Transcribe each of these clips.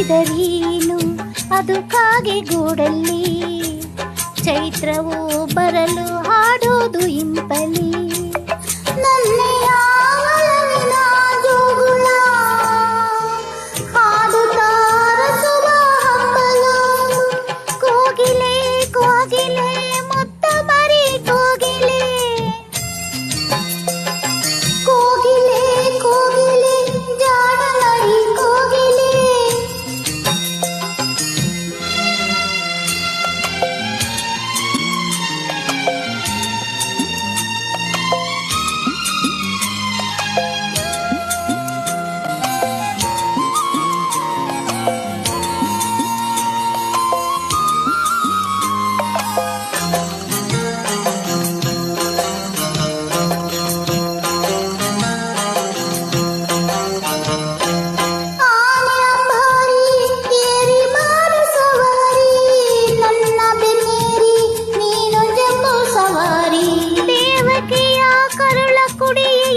ಮಾಡಿದರೀನು ಅದು ಕಾಗೆ ಗೂಡಲ್ಲಿ, ಚೈತ್ರವು ಬರಲು ಹಾಡೋದು ಇಂಪಲಿ. ನನ್ನೆಯ ಒಲವಿನ ಜೋಗುಳ ಹಾಡುತ್ತಾ ರಸುವ ಹಂಬಲ. ಕೋಗಿಲೆ ಕೋಗಿಲೆ ಮುತ್ತ ಮರಿ ಕೋಗಿಲೆ, ಕೋಗಿಲೆ ಕೋಗಿಲೆ ಜಾಣ ಮರಿ ಕೋಗಿಲೆ.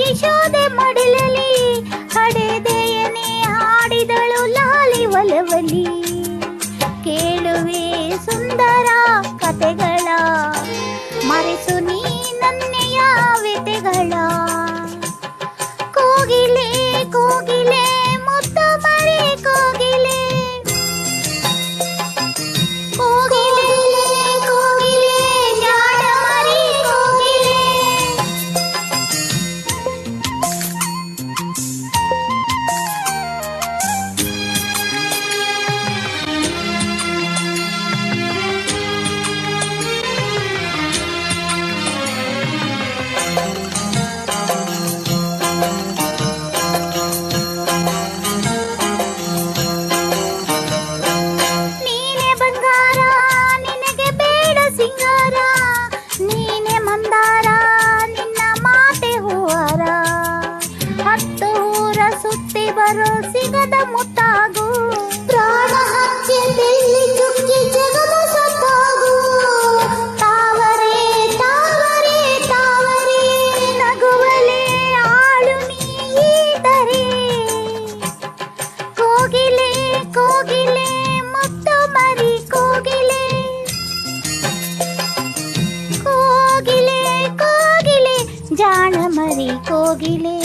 ಯಶೋದೆ ಮಡಿಲಲಿ ಹಡೆದೆಯನೇ ಹಾಡಿದಳು ಲಾಲಿ ಒಲವಲಿ. ಕೇಳುವೆ ಸುಂದರ ಕತೆಗಳ, ಮರೆಸು ನೀ ನನ್ನೆಯ ವ್ಯತೆಗಳ. ಕೋಗಿಲೆ ಕೋಗಿಲೆ ಮುತ್ತ ಮರಿ ಕೋಗಿಲೆ, ಕೋಗಿಲೆ ಕೋಗಿಲೆ ಜಾಣ ಮರಿ ಕೋಗಿಲೆ. ಸಿಂಗಾರ ನೀನೆ ಮಂದಾರ, ನಿನ್ನ ಮಾತೆ ಹೂವಾರ. ಹತ್ತು ಊರ ಸುತ್ತಿ ಬರೋ ಸಿಗದ ಮುತ್ತಾಗು, ಪ್ರಾಣ ಹಚ್ಚೆಲ್ಲಿ ಚುಕ್ಕಿ ಜಗದ ಸತ್ತಾಗು. ತಾವರೆ ತಾವರೆ ತಾವರೆ ನಗುವಲೆ ಆಳು ನೀದರೆ. ಕೋಗಿಲೆ ಕೋಗಿಲೆ ಮುತ್ತು ಮರಿ ಕೋಗಿಲೆ, ಕೋಗಿಲೆ ಕೋಗಿಲೆ ಜಾಣ ಮರಿ ಕೋಗಿಲೆ.